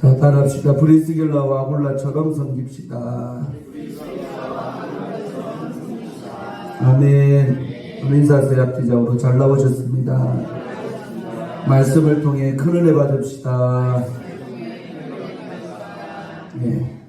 자, 따라합시다. 브리스길라와 아굴라처럼 섬깁시다. 아멘. 인사세 합기자으로 잘 나오셨습니다. 말씀을 통해 큰 은혜 받읍시다. 네.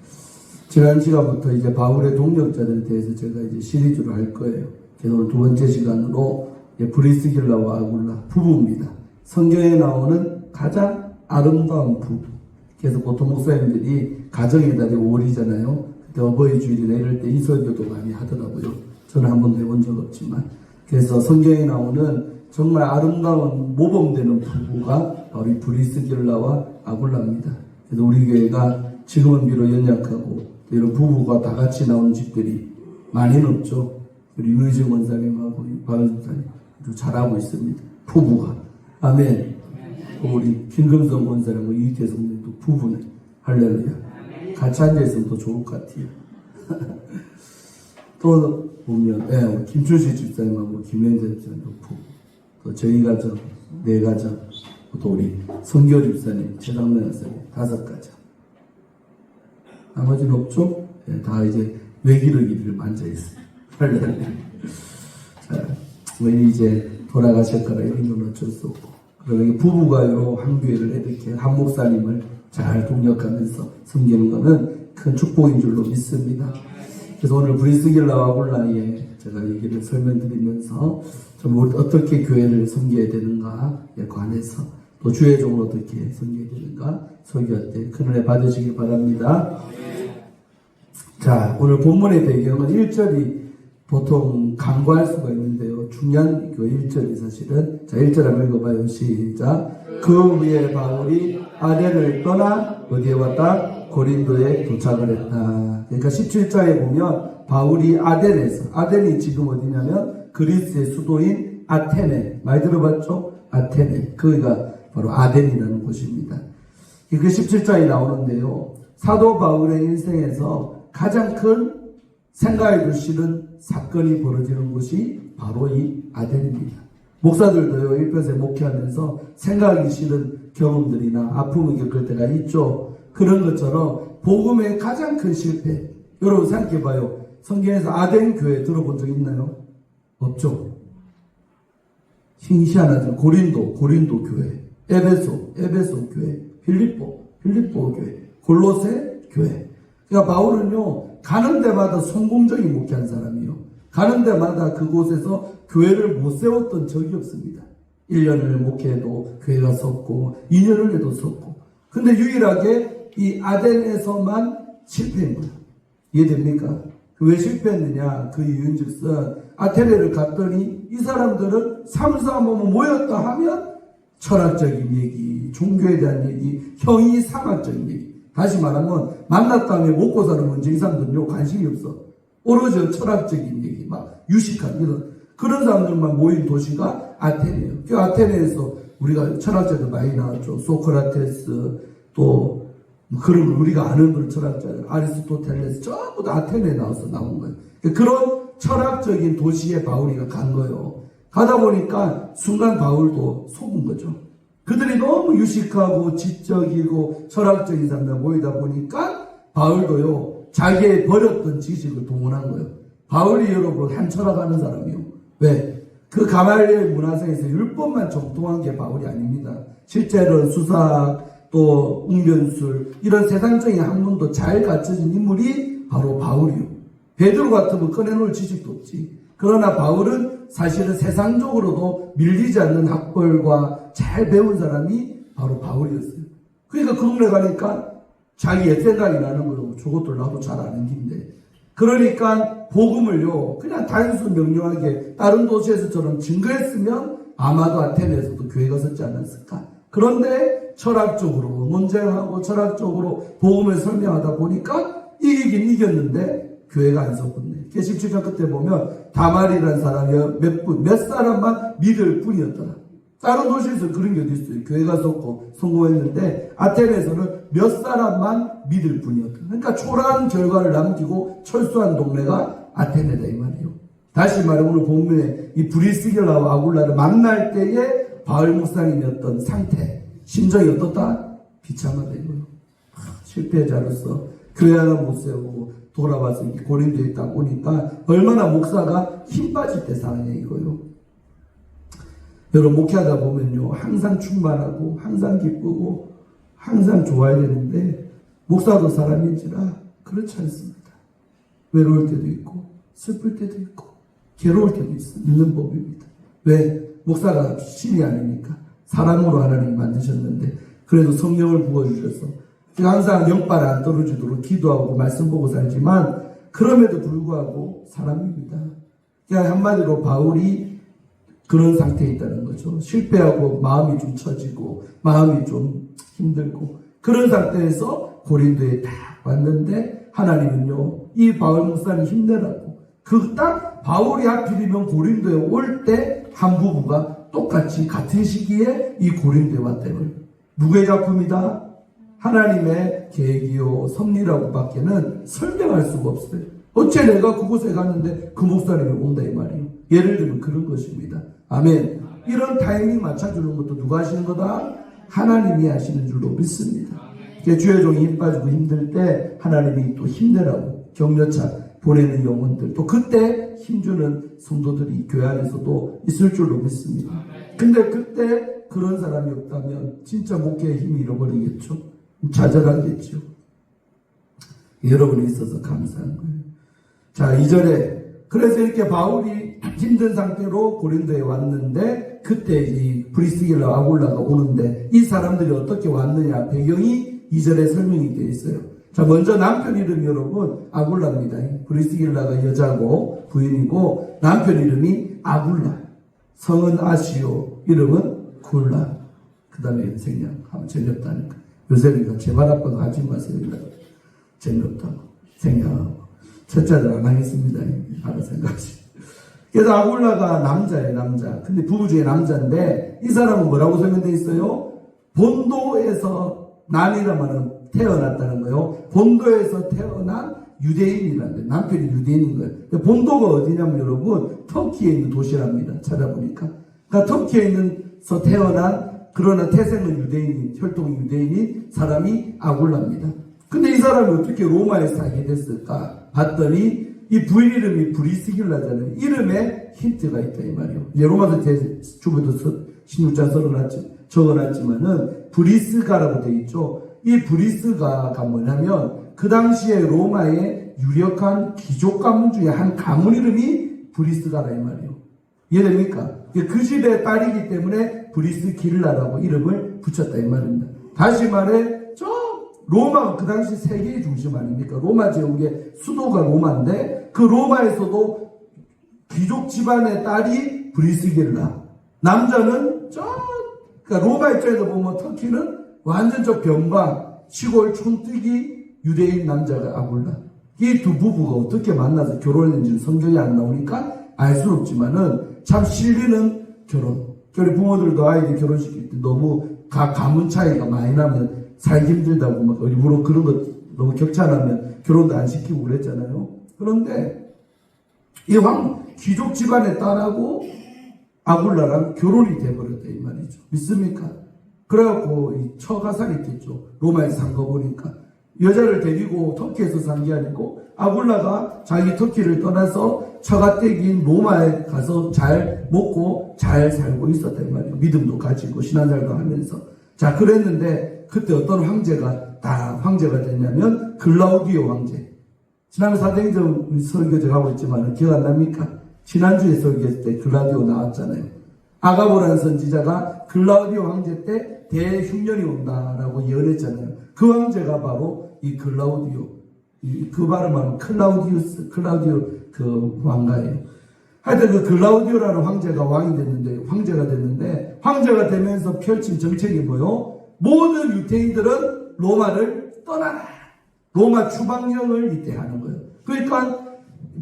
지난 시간부터 이제 바울의 동력자들에 대해서 제가 이제 시리즈로 할 거예요. 그래서 오늘 두 번째 시간으로 브리스길라와 아굴라 부부입니다. 성경에 나오는 가장 아름다운 부부. 그래서 보통 목사님들이 가정에다 대고 월이잖아요. 그때 어버이 주일이나 이럴 때 이 설교도 많이 하더라고요. 저는 한 번도 해본 적 없지만. 그래서 성경에 나오는 정말 아름다운 모범되는 부부가 바로 이 브리스길라와 아굴라입니다. 그래서 우리 교회가 지금은 비록 연약하고 이런 부부가 다 같이 나오는 집들이 많이는 없죠. 우리 유희정 원사님하고 박은 집사님 잘하고 있습니다. 부부가. 아멘. 우리 김금성 원사님하고 이태성 님도 부부네. 할렐루야. 같이 앉아있으면 더 좋을 것 같아요. 또 보면 김춘식 집사님하고 김현재 집사님도 부부. 또 저희 가정, 네 가정, 또 우리 성교 집사님, 최상래 집사님 5가정. 나머지는 없죠? 네, 다 이제 외기르기를 앉아있어요. 할렐루야. 자, 왜 이제 돌아가실 거라 이런 건 어쩔 수 없고. 그러면 부부가요, 한 교회를 이렇게 한 목사님을 잘 동력하면서 섬기는 것은 큰 축복인 줄로 믿습니다. 그래서 오늘 브리스길라와 아굴라에 제가 얘기를 설명드리면서 좀 어떻게 교회를 섬겨야 되는가에 관해서 또 주회적으로 어떻게 섬겨야 되는가 설교할 때 큰 은혜 받으시길 바랍니다. 자, 오늘 본문의 배경은 1절이 보통 간과할 수가 있는데요. 중요한 그 1절이 사실은 자 1절 한번 읽어봐요. 시작. 그 위에 바울이 아덴을 떠나 어디에 왔다? 고린도에 도착을 했다. 그러니까 17장에 보면 바울이 아덴에서 아덴이 지금 어디냐면 그리스의 수도인 아테네 많이 들어봤죠? 아테네 거기가 바로 아덴이라는 곳입니다. 그 17장이 나오는데요. 사도 바울의 인생에서 가장 큰 생각해도 싫은 사건이 벌어지는 곳이 바로 이 아덴입니다. 목사들도요, 일편에 목회하면서 생각하기 싫은 경험들이나 아픔을 겪을 때가 있죠. 그런 것처럼 복음의 가장 큰 실패. 여러분 생각해봐요. 성경에서 아덴 교회 들어본 적 있나요? 없죠. 희한하죠. 고린도 교회, 에베소 교회, 필리포 교회, 골로새 교회. 그러니까 바울은요, 가는 데마다 성공적인 목회한 사람이요. 가는 데마다 그곳에서 교회를 못 세웠던 적이 없습니다. 1년을 목회해도 교회가 섰고 2년을 해도 섰고. 근데 유일하게 이 아덴에서만 실패한 거예요. 이해됩니까? 왜 실패했느냐? 그 이유인즉슨 아테네를 갔더니 이 사람들은 삼삼오오 모였다 하면 철학적인 얘기, 종교에 대한 얘기, 형이상학적인 얘기. 다시 말하면 만났다며 먹고 사는 문제 이 사람들은 관심이 없어. 오로지 철학적인 얘기, 막 유식한 이런 그런 사람들만 모인 도시가 아테네예요. 그 아테네에서 우리가 철학자들 많이 나왔죠. 소크라테스 또 그런 우리가 아는 그런 철학자들 아리스토텔레스 전부 다 아테네에 나온 거예요. 그런 철학적인 도시에 바울이가 간 거예요. 가다 보니까 순간 바울도 속은 거죠. 그들이 너무 유식하고 지적이고 철학적인 사람들 모이다 보니까 바울도요. 자기의 버렸던 지식을 동원한 거예요. 바울이 여러분 한 철학하는 사람이요. 왜? 그 가말리엘 문화생에서 율법만 정통한 게 바울이 아닙니다. 실제로는 수사학 또 웅변술 이런 세상적인 학문도 잘 갖춰진 인물이 바로 바울이요. 베드로 같으면 꺼내놓을 지식도 없지. 그러나 바울은 사실은 세상적으로도 밀리지 않는 학벌과 잘 배운 사람이 바로 바울이었어요. 그러니까 그 동네 가니까 자기 옛 생각이 나는 거예요. 저것도 나도 잘 아는 긴데. 그러니까 복음을요, 그냥 단순 명료하게 다른 도시에서처럼 증거했으면 아마도 아테네에서도 교회가 섰지 않았을까. 그런데 철학적으로 논쟁하고 철학적으로 복음을 설명하다 보니까 이기긴 이겼는데 교회가 안 섰군요. 17장 끝에 보면 다말이라는 사람이 몇 사람만 믿을 뿐이었더라. 다른 도시에서 그런 게 어디 있어요. 교회가 섰고 성공했는데 아테네에서는 몇 사람만 믿을 뿐이었다. 그러니까 초라한 결과를 남기고 철수한 동네가 아테네다 이 말이에요. 다시 말해 오늘 본문에 이 브리스길라와 아굴라를 만날 때에 바울 목사님이었던 상태, 심정이 어떻다? 비참하다 이거예요. 실패자로서 교회 하나 못 세우고 돌아와서 고린도에 딱 오니까 얼마나 목사가 힘 빠질 때 사느냐 이거요. 여러분 목회하다 보면요 항상 충만하고 항상 기쁘고 항상 좋아야 되는데 목사도 사람인지라 그렇지 않습니다. 외로울 때도 있고 슬플 때도 있고 괴로울 때도 있는 법입니다. 왜? 목사가 신이 아니니까 사람으로 하나님 만드셨는데 그래도 성령을 부어주셔서 항상 영빨 안 떨어지도록 기도하고 말씀 보고 살지만 그럼에도 불구하고 사람입니다. 그냥 한마디로 바울이 그런 상태에 있다는 거죠. 실패하고 마음이 좀 처지고 마음이 좀 힘들고 그런 상태에서 고린도에 딱 왔는데 하나님은요 이 바울 목사님 힘내라고 그 딱 바울이 하필이면 고린도에 올 때 한 부부가 똑같이 같은 시기에 이 고린도에 왔다고요. 누구의 작품이다? 하나님의 계획이요 섭리라고 밖에는 설명할 수가 없어요. 어째 내가 그곳에 갔는데 그 목사님이 온다 이 말이에요. 예를 들면 그런 것입니다. 아멘. 이런 타이밍 맞춰주는 것도 누가 하시는 거다? 하나님이 하시는 줄로 믿습니다. 주의 종이 힘 빠지고 힘들 때 하나님이 또 힘내라고 격려차 보내는 영혼들 또 그때 힘주는 성도들이 교회 안에서도 있을 줄로 믿습니다. 근데 그때 그런 사람이 없다면 진짜 목회의 힘이 잃어버리겠죠. 좌절하겠죠. 여러분이 있어서 감사한 거예요. 자 2절에 그래서 이렇게 바울이 힘든 상태로 고린도에 왔는데 그때 이 브리스길라 아굴라가 오는데 이 사람들이 어떻게 왔느냐 배경이 2절에 설명이 되어 있어요. 자 먼저 남편 이름 여러분 아굴라입니다. 브리스길라가 여자고 부인이고 남편 이름이 아굴라 성은 아시오 이름은 굴라 그 다음에 생략 하면 재미없다니까 요셉이가 제발 아빠가 하지 마세요 재미없다고 생략하고 첫째들 안 하겠습니다. 알아서 생각하시. 그래서 아굴라가 남자예요, 남자. 근데 부부 중에 남자인데, 이 사람은 뭐라고 설명되어 있어요? 본도에서 난이라면 태어났다는 거예요. 본도에서 태어난 유대인이라는 거예요. 남편이 유대인인 거예요. 본도가 어디냐면 여러분, 터키에 있는 도시랍니다. 찾아보니까. 그러니까 터키에 있는서 태어난, 그러나 태생은 유대인인, 혈통 유대인인 사람이 아굴라입니다. 근데 이 사람이 어떻게 로마에 살게 됐을까? 봤더니 이 부인 이름이 브리스길라잖아요. 이름에 힌트가 있다 이 말이에요. 이제 로마서 주부도 16장 적어놨지만은 브리스가라고 되어 있죠. 이 브리스가가 뭐냐면 그 당시에 로마의 유력한 귀족 가문 중에 한 가문 이름이 브리스가라 이 말이에요. 이해됩니까? 그 집의 딸이기 때문에 브리스길라라고 이름을 붙였다 이 말입니다. 다시 말해 로마가 그 당시 세계의 중심 아닙니까? 로마 제국의 수도가 로마인데 그 로마에서도 귀족 집안의 딸이 브리스길라. 남자는 그러니까 로마 입장에서 보면 터키는 완전 변방 시골 촌뜨기 유대인 남자가 아굴라. 이 두 부부가 어떻게 만나서 결혼했는지는 성경이 안 나오니까 알 수 없지만은 참 실리는 결혼. 우리 부모들도 아이들 결혼시킬 때 너무 가문 차이가 많이 나면 살기 힘들다고 막 일부러 그런 거 너무 격차나면 결혼도 안 시키고 그랬잖아요. 그런데 이 귀족 집안의 딸하고 아굴라랑 결혼이 돼버렸다 이 말이죠. 믿습니까? 그래갖고 이 처가 살있겠죠. 로마에서 산 거 보니까 여자를 데리고 터키에서 산 게 아니고 아굴라가 자기 터키를 떠나서 처가댁인 로마에 가서 잘 먹고 잘 살고 있었다 이 말이에요. 믿음도 가지고 신앙생활도 하면서 자 그랬는데 그때 어떤 황제가 됐냐면 글라우디오 황제. 지난해 사도행전 우리 설교 제가 하고 있지만 기억 안 납니까? 지난주에 설교했을 때 글라우디오 나왔잖아요. 아가보라는 선지자가 글라우디오 황제 때 대흉년이 온다라고 예언했잖아요. 그 황제가 바로 이 글라우디오. 그 발음하면 클라우디오 그 왕가예요. 하여튼 그 글라우디오라는 황제가 됐는데 되면서 펼친 정책이 뭐요? 모든 유태인들은 로마를 떠나라. 로마 추방령을 이때 하는 거예요. 그러니까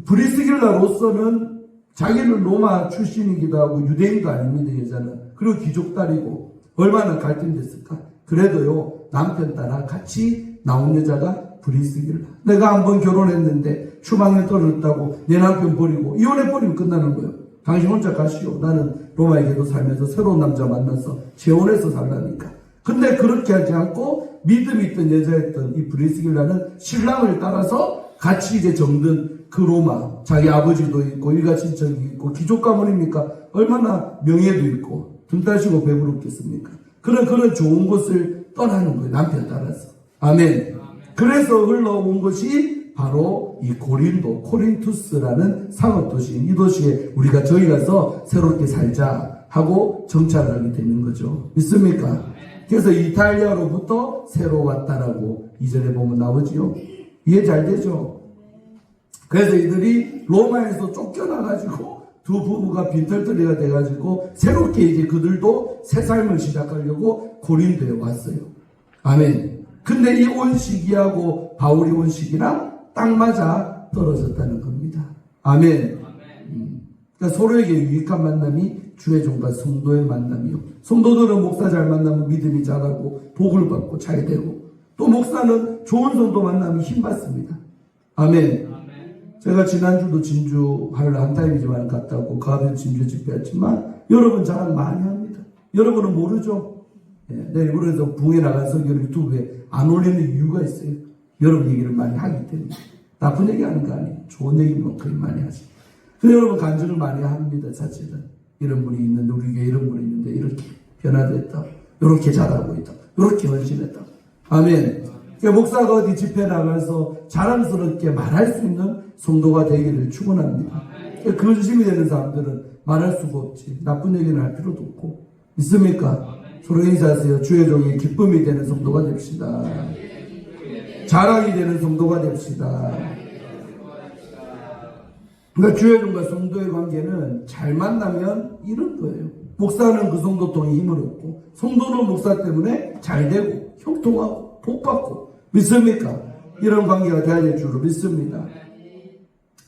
브리스길라로서는 자기는 로마 출신이기도 하고 유대인도 아닙니다. 여자는. 그리고 귀족딸이고 얼마나 갈등됐을까. 그래도요 남편 따라 같이 나온 여자가 브리스길라. 내가 한번 결혼했는데 추방령 떨어졌다고 내 남편 버리고 이혼해버리면 끝나는 거예요. 당신 혼자 가시오. 나는 로마에 계속 살면서 새로운 남자 만나서 재혼해서 살라니까. 근데 그렇게 하지 않고 믿음이 있던 여자였던 이 브리스길라는 신랑을 따라서 같이 이제 정든 그 로마, 자기 아버지도 있고 일가 친척이 있고 귀족 가문이니까 얼마나 명예도 있고 등 따시고 배부르겠습니까? 그런 좋은 곳을 떠나는 거예요. 남편 따라서. 아멘. 그래서 흘러온 것이 바로 이 고린도, 코린투스라는 상업도시인 이 도시에 우리가 저희 가서 새롭게 살자 하고 정착을 하게 되는 거죠. 믿습니까? 그래서 이탈리아로부터 새로 왔다라고 이전에 보면 나오지요. 이해 잘 되죠? 그래서 이들이 로마에서 쫓겨나가지고 두 부부가 빈털터리가 돼가지고 새롭게 이제 그들도 새 삶을 시작하려고 고린도에 왔어요. 아멘. 근데 이 온 시기하고 바울이 온 시기랑 딱 맞아 떨어졌다는 겁니다. 아멘. 그러니까 서로에게 유익한 만남이 주의 종과 성도의 만남이요. 성도들은 목사 잘 만나면 믿음이 자라고 복을 받고 잘 되고 또 목사는 좋은 성도 만나면 힘 받습니다. 아멘. 제가 지난주도 진주 하루 한 타임이지만 갔다 왔고 그 앞에 진주 집회했지만 여러분 자랑 많이 합니다. 여러분은 모르죠? 내 일부러서 붕에 나간 설교를 유튜브에 안 올리는 이유가 있어요. 여러분 얘기를 많이 하기 때문에. 나쁜 얘기 하는 거 아니에요. 좋은 얘기만 거의 많이 하지. 근데 여러분 간증을 많이 합니다. 사실은 이런 분이 있는데 우리 교회에 이런 분이 있는데 이렇게 변화됐다. 이렇게 잘하고 있다. 이렇게 헌신했다. 아멘. 그러니까 목사가 어디 집회 나가서 자랑스럽게 말할 수 있는 성도가 되기를 축원합니다. 그러니까 근심이 되는 사람들은 말할 수가 없지. 나쁜 얘기는 할 필요도 없고. 있습니까? 서로 인사하세요. 주의 종이 기쁨이 되는 성도가 됩시다. 자랑이 되는 성도가 됩시다. 그러니까 주의 종과 성도의 관계는 잘 만나면 이런 거예요. 목사는 그 성도 통해 힘을 얻고 성도는 목사 때문에 잘 되고 형통하고 복받고 믿습니까? 이런 관계가 돼야 될 줄로 믿습니다.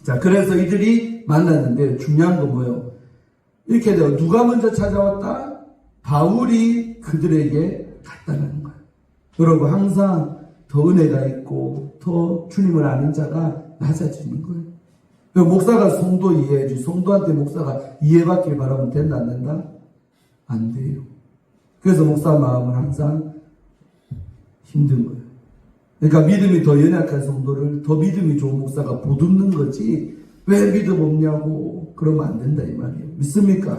자, 그래서 이들이 만났는데 중요한 건 뭐예요? 이렇게 돼요. 누가 먼저 찾아왔다? 바울이 그들에게 갔다는 거예요. 여러분 항상 더 은혜가 있고 더 주님을 아는 자가 낮아지는 거예요. 목사가 성도 이해해야지 성도한테 목사가 이해받길 바라면 된다 안 된다? 안 돼요. 그래서 목사 마음은 항상 힘든 거예요. 그러니까 믿음이 더 연약한 성도를 더 믿음이 좋은 목사가 보듬는 거지 왜 믿음 없냐고 그러면 안 된다 이 말이에요. 믿습니까?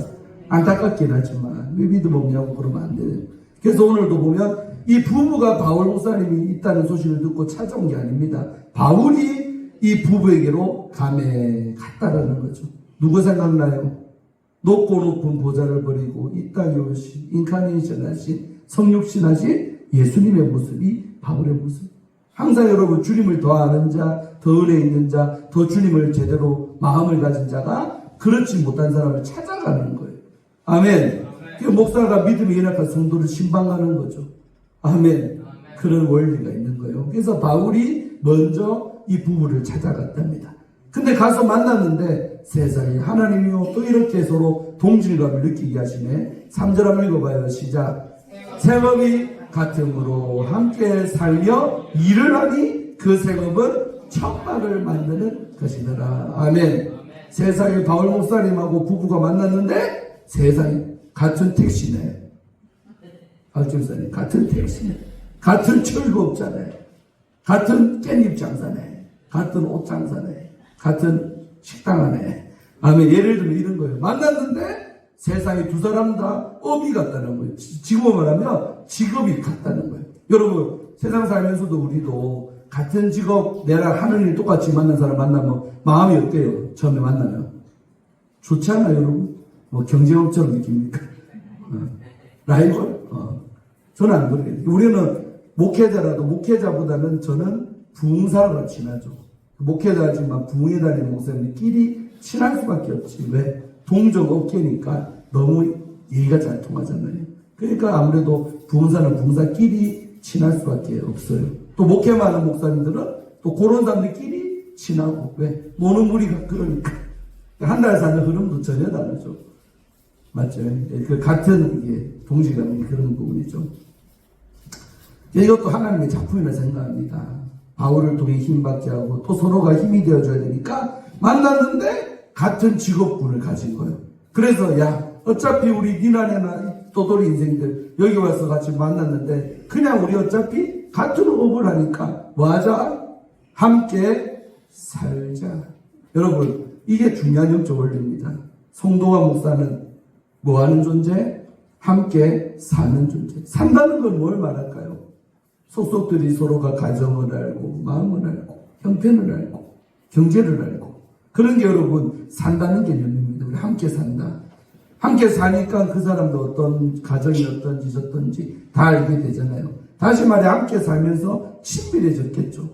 안타깝긴 하지만 왜 믿음 없냐고 그러면 안 돼요. 그래서 오늘도 보면 이 부부가 바울 목사님이 있다는 소식을 듣고 찾아온 게 아닙니다. 바울이 이 부부에게로 감에 갔다라는 거죠. 누구 생각나요? 높고 높은 보좌를 버리고 이 땅에 오신 인카네이션 하신 성육신 하신 예수님의 모습이 바울의 모습. 항상 여러분 주님을 더 아는 자, 더 은혜 있는 자, 더 주님을 제대로 마음을 가진 자가 그렇지 못한 사람을 찾아가는 거예요. 아멘. 그 목사가 믿음이 연약한 성도를 신방하는 거죠. 아멘. 그런 원리가 있는 거예요. 그래서 바울이 먼저 이 부부를 찾아갔답니다. 근데 가서 만났는데 세상에 하나님이요 또 이렇게 서로 동질감을 느끼게 하시네. 3절 한번 읽어봐요. 시작. 생업이 같음으로 함께 살며 일을 하니 그 생업은 천막을 만드는 것이더라. 아멘. 세상에 바울 목사님하고 부부가 만났는데 세상에 같은 택시네. 바울 목사님 같은 택시네. 같은 철거업자네. 같은 깻잎 장사네. 같은 옷 장사네. 같은 식당 안에. 아멘. 예를 들면 이런 거예요. 만났는데 세상에 두 사람 다 업이 같다는 거예요. 지금 말하면 직업이 같다는 거예요. 여러분 세상 살면서도 우리도 같은 직업 내랑 하는 일 똑같이 만난 사람 만나면 마음이 어때요? 처음에 만나면 좋지 않아요 여러분? 뭐 경쟁업처럼 느낍니까? 라이벌? 저는 안 그래요. 우리는 목회자라도 목회자보다는 저는 부흥사가 친하죠. 목회자지만 부흥에 다니는 목사님들끼리 친할 수밖에 없지. 왜? 동족 업계니까 너무 얘기가 잘 통하잖아요. 그러니까 아무래도 부흥사는 부흥사끼리 친할 수밖에 없어요. 또 목회만 하는 목사님들은 또 그런 사람들끼리 친하고 왜? 노는 무리가 그러니까 한 달 사는 흐름도 전혀 다르죠. 맞죠? 그 같은 이게 동질감이 그런 부분이죠. 이것도 하나님의 작품이라 생각합니다. 바울을 통해 힘받게 하고 또 서로가 힘이 되어줘야 되니까 만났는데 같은 직업군을 가진 거예요. 그래서 야 어차피 우리 니나네나 또돌이 인생들 여기 와서 같이 만났는데 그냥 우리 어차피 같은 호흡을 하니까 뭐하자? 함께 살자. 여러분, 이게 중요한 영적 원리입니다. 송도가 목사는 뭐하는 존재? 함께 사는 존재. 산다는 건 뭘 말할까요? 속속들이 서로가 가정을 알고 마음을 알고 형편을 알고 경제를 알고 그런 게 여러분 산다는 개념입니다. 우리 함께 산다. 함께 사니까 그 사람도 어떤 가정이 어떤지 저떤지 다 알게 되잖아요. 다시 말해 함께 살면서 친밀해졌겠죠.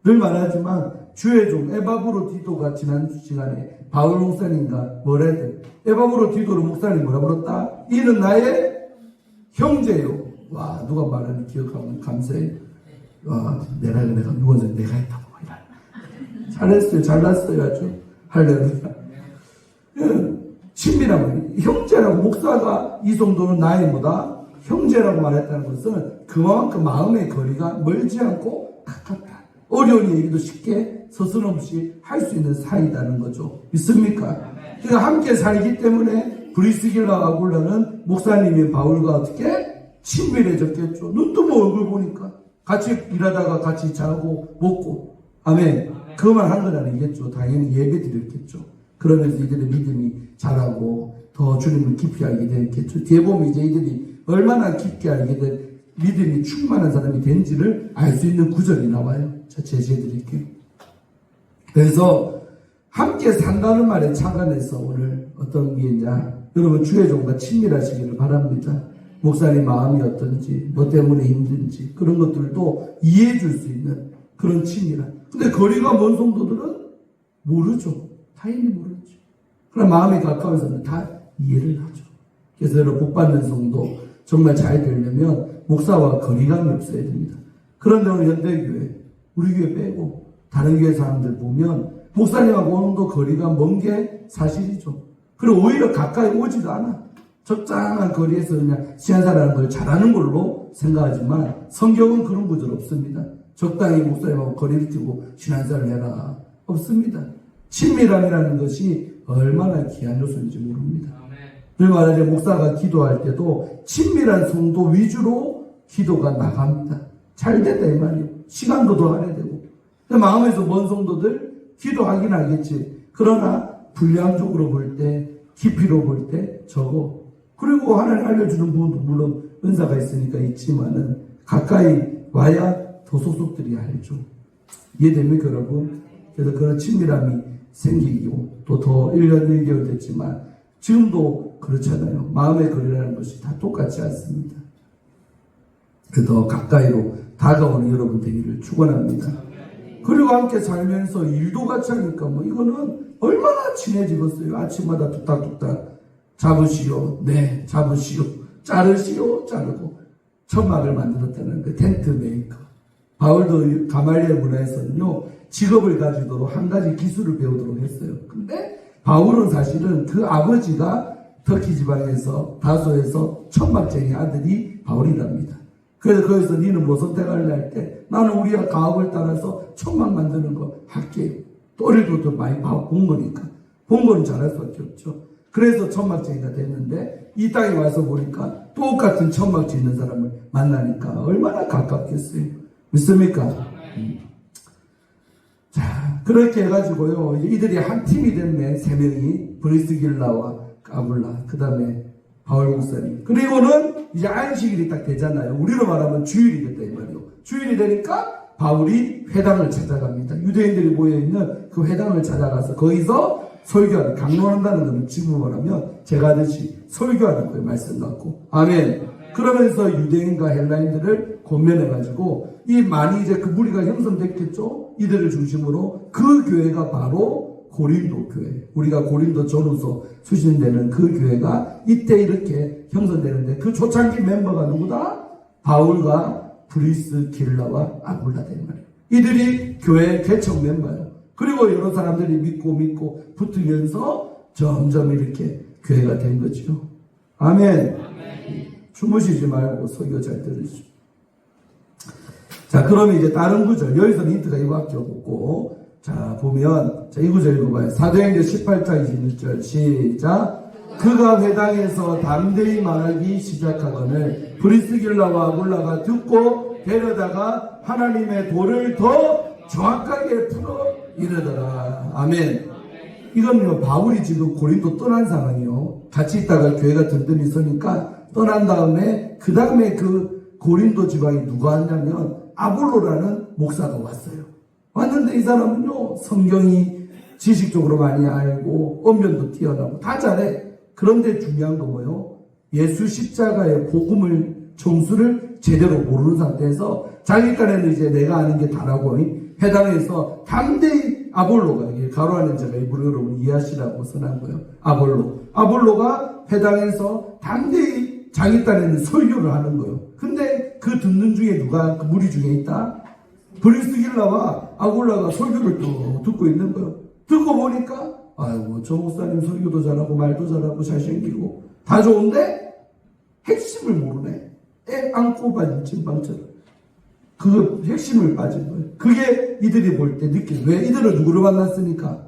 늘 말하지만 주의 종 에바브로디도가 지난 시간에 바울 목사님과 뭐라 해야 돼? 에바브로디도를 목사님 뭐라 불렀다? 이는 나의 형제요. 와, 누가 말하는 기억하면 감사해. 와, 내가 누군지 내가 했다고. 잘했어요. 잘났어요. 아주. 할렐루야. 친밀함을. 형제라고, 목사가 이 정도는 나의 뭐다? 형제라고 말했다는 것은 그만큼 마음의 거리가 멀지 않고 가깝다. 어려운 얘기도 쉽게 서슴없이 할 수 있는 사이다는 거죠. 믿습니까? 그러니까 함께 살기 때문에 브리스길라 아굴라는 목사님이 바울과 어떻게 친밀해졌겠죠. 눈 뜨면 얼굴 보니까 같이 일하다가 같이 자고 먹고 아멘. 그것만 한 건 아니겠죠. 당연히 예배 드렸겠죠. 그러면서 이들의 믿음이 자라고 더 주님을 깊이 알게 되겠죠. 뒤에 보면 이제 이들이 얼마나 깊게 알게 된 믿음이 충만한 사람이 된지를 알 수 있는 구절이 나와요. 자, 제시해 드릴게요. 그래서 함께 산다는 말에 착안해서 오늘 어떤 게 있냐. 여러분 주의 종과 친밀하시기를 바랍니다. 목사님 마음이 어떤지 뭐 때문에 힘든지 그런 것들도 이해해 줄 수 있는 그런 친밀함. 근데 거리가 먼 성도들은 모르죠. 타인이 모르죠. 그러나 마음이 가까운 사람은 다 이해를 하죠. 그래서 여러분 복받는 성도 정말 잘 되려면 목사와 거리감이 없어야 됩니다. 그런데 오늘 현대교회 우리 교회 빼고 다른 교회 사람들 보면 목사님하고 오늘도 거리가 먼 게 사실이죠. 그리고 오히려 가까이 오지도 않아. 적당한 거리에서 그냥 신앙생활하는 걸 잘하는 걸로 생각하지만 성경은 그런 구절 없습니다. 적당히 목사님하고 거리를 두고 신앙생활을 해라. 없습니다. 친밀함이라는 것이 얼마나 귀한 요소인지 모릅니다. 늘 말하자면 목사가 기도할 때도 친밀한 성도 위주로 기도가 나갑니다. 잘 됐다 이 말이에요. 시간도 더 할애되고 마음에서 먼 성도들 기도하긴 하겠지. 그러나 분량적으로 볼 때 깊이로 볼 때 적어. 그리고 하나님 알려주는 부분도 물론 은사가 있으니까 있지만은 가까이 와야 더 속속들이 알죠. 이해됩니까 여러분? 그래서 그런 친밀함이 생기고 또 더 1년 1개월 됐지만 지금도 그렇잖아요. 마음의 거리라는 것이 다 똑같지 않습니다. 더 가까이로 다가오는 여러분 되기를 축원합니다. 그리고 함께 살면서 일도 같이 하니까 뭐 이거는 얼마나 친해지겠어요. 아침마다 뚝딱뚝딱 잡으시오. 네, 잡으시오. 자르시오. 자르고 천막을 만들었다는 그 텐트 메이커. 바울도 가말리엘 문화에서는요, 직업을 가지도록 한 가지 기술을 배우도록 했어요. 근데 바울은 사실은 그 아버지가 터키 지방에서 다소에서 천막쟁이 아들이 바울이랍니다. 그래서 거기서 니는 뭐 선택할래 할 때 나는 우리가 가업을 따라서 천막 만드는 거 할게요. 또 어릴 때부터 많이 본 거니까. 본 거는 잘할 수밖에 없죠. 그래서 천막쟁이가 됐는데 이 땅에 와서 보니까 똑같은 천막 짓는 사람을 만나니까 얼마나 가깝겠어요. 믿습니까? 자, 그렇게 해가지고요. 이제 이들이 한 팀이 됐네. 3명이. 브리스길라와 아굴라. 그 다음에 바울 목사님. 그리고는 이제 안식일이 딱 되잖아요. 우리로 말하면 주일이 됐다 이 말이에요. 주일이 되니까 바울이 회당을 찾아갑니다. 유대인들이 모여있는 그 회당을 찾아가서 거기서 설교하는, 강론한다는 것은 지금 말하면 제가 하듯이 설교하는 거예요. 말씀 갖고. 아멘. 그러면서 유대인과 헬라인들을 권면해가지고 이 많이 이제 그 무리가 형성됐겠죠. 이들을 중심으로 그 교회가 바로 고린도 교회. 우리가 고린도 전후서 수신되는 그 교회가 이때 이렇게 형성되는데 그 초창기 멤버가 누구다? 바울과 브리스길라와 아굴라다 이 말이에요. 이들이 교회 개척 멤버예요. 그리고 여러 사람들이 믿고 붙으면서 점점 이렇게 교회가 된 거죠. 아멘. 주무시지 말고 설교 잘 들으시죠. 자, 그러면 이제 다른 구절. 여기서는 힌트가 이거밖에 없고. 자, 보면, 자, 이 구절 읽어봐요. 사도행전 18장 21절. 시작. 그가 회당에서 담대히 말하기 시작하거늘 브리스길라와 아굴라가 듣고 데려다가 하나님의 도를 더 정확하게 풀어 이르더라. 아멘. 이건요, 바울이 지금 고린도 떠난 상황이요. 같이 있다가 교회가 든든히 서니까 떠난 다음에 그 다음에 그 고린도 지방에 누가 왔냐면 아볼로라는 목사가 왔어요. 왔는데 이 사람은요, 성경이 지식적으로 많이 알고 언변도 뛰어나고 다 잘해. 그런데 중요한 건 뭐예요? 예수 십자가의 복음을 정수를 제대로 모르는 상태에서 자기 딴에는 이제 내가 아는 게 다라고 회당에서 담대히 아볼로가, 이게 가로 안에 제가 일부러 여러분 이해하시라고 써난 거예요. 아볼로가 회당에서 담대히 자기 딴에는 설교를 하는 거예요. 근데 그 듣는 중에 누가 그 무리 중에 있다? 브리스길라와 아굴라가 설교를 또 듣고 있는 거예요. 듣고 보니까 아이고, 저 목사님 설교도 잘하고 말도 잘하고 잘생기고 다 좋은데 핵심을 모르네. 애 안고 빠진 찐빵처럼. 그 핵심을 빠진 거예요. 그게 이들이 볼 때 느끼는. 왜? 이들은 누구를 만났으니까?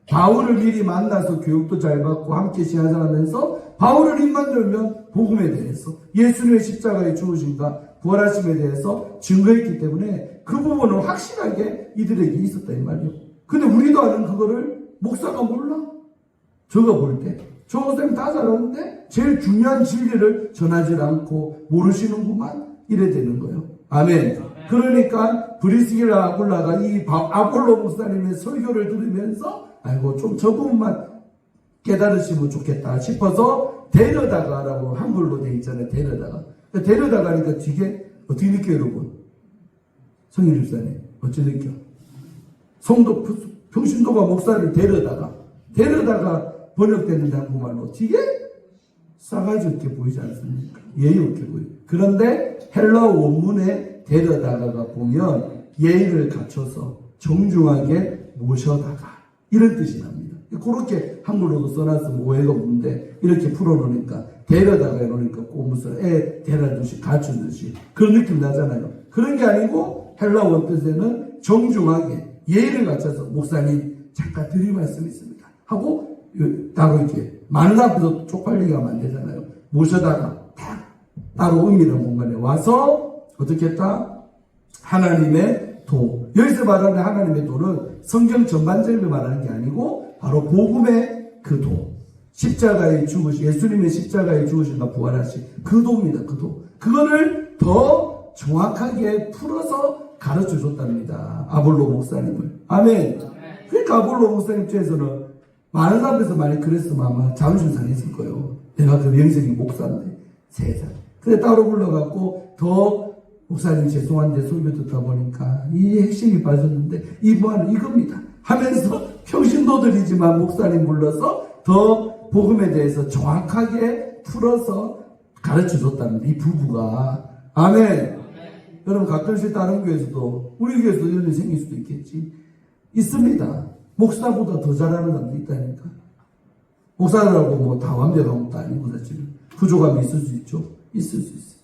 바울을 미리 만나서 교육도 잘 받고 함께 신앙생활하면서 바울을 입만 들면 복음에 대해서 예수님의 십자가의 죽으심과 부활하심에 대해서 증거했기 때문에 그 부분은 확실하게 이들에게 있었다 이 말이에요. 근데 우리도 아는 그거를 목사가 몰라? 저거 볼 때 저 목사님 다 잘하는데 제일 중요한 진리를 전하지 않고 모르시는구만 이래 되는 거예요. 아멘. 그러니까 브리스길라 아굴라가 이 아볼로 목사님의 설교를 들으면서 아이고 좀 저 부분만 깨달으시면 좋겠다 싶어서 데려다가라고 한글로 돼 있잖아요. 데려다가니까 뒤에 어떻게 느껴요 여러분? 성일 집사님 어찌 느껴? 성도 평신도가 목사를 데려다가 번역됐는데 한국말로 뒤에 싸가지 없게 보이지 않습니까? 예의 없게 보여요. 그런데 헬라어 원문에 데려다가가 보면 예의를 갖춰서 정중하게 모셔다가 이런 뜻이 납니다. 그렇게 한글로도 써놨으면 오해가 없는데 이렇게 풀어놓으니까 데려다가 해놓으니까 꼭 무슨 애 데려주듯이 갖추듯이 그런 느낌 나잖아요. 그런 게 아니고 헬라 원뜻에는 정중하게 예의를 갖춰서 목사님 잠깐 드릴 말씀이 있습니다 하고 따로 이렇게 많은 앞에서 쪽팔리게 하면 안 되잖아요. 모셔다가 딱 따로 은밀한 공간에 와서 어떻게 했다? 하나님의 도. 여기서 말하는 하나님의 도는 성경 전반적으로 말하는 게 아니고 바로 복음의 그 도. 십자가에 죽으신 예수님의 십자가에 죽으신가 부활하신 그 도입니다. 그 도. 그거를 더 정확하게 풀어서 가르쳐 줬답니다. 아볼로 목사님을. 아멘. 그러니까 아볼로 목사님 입장에서는 많은 사람에서 많이 그랬으면 아마 자존심 상했을 거예요. 내가 그 명색이 목사인데 세상. 근데 따로 불러갖고 더 목사님 죄송한데 설교 듣다 보니까 이 핵심이 빠졌는데 이번은 이겁니다 하면서 평신도들이지만 목사님 불러서 더 복음에 대해서 정확하게 풀어서 가르쳐 줬답니다. 이 부부가. 아멘. 여러분 가끔씩 다른 교회에서도 우리 교회에서도 이런 일이 생길 수도 있겠지. 있습니다. 목사보다 더 잘하는 사람도 있다니까. 목사들하고 뭐 다 완벽한 것도 아니고 사실은 부족함이 있을 수 있죠. 있을 수 있어요.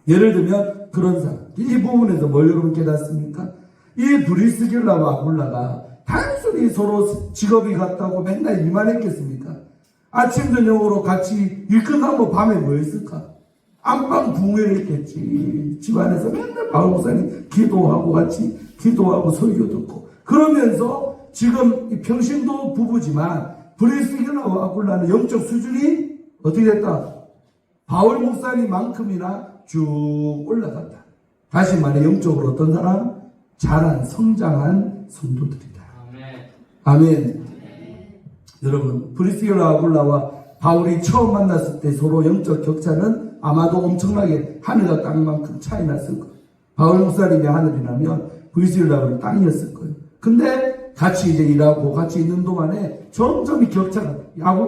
예를 들면 그런 사람. 이 부분에서 뭘 여러분 깨닫습니까? 이 브리스길라와 아굴라가 단순히 서로 직업이 같다고 맨날 일만 했겠습니까? 아침 저녁으로 같이 일 끝나고 밤에 뭐 했을까? 안방 붕괴를 했겠지. 집안에서 맨날 바울 목사님 기도하고 같이 기도하고 설교 듣고 그러면서 지금 이 평신도 부부지만 브리스길라와 아굴라는 영적 수준이 어떻게 됐다? 바울 목사님만큼이나 쭉 올라갔다. 다시 말해 영적으로 어떤 사람? 자란 성장한 성도들이다. 아멘. 여러분 브리스길라 아굴라와 바울이 처음 만났을 때 서로 영적 격차는 아마도 엄청나게 하늘과 땅만큼 차이 났을 거예요. 바울 목사님이 하늘이라면 브리스길라는 땅이었을 거예요. 근데 같이 이제 일하고 같이 있는 동안에 점점 이 격차가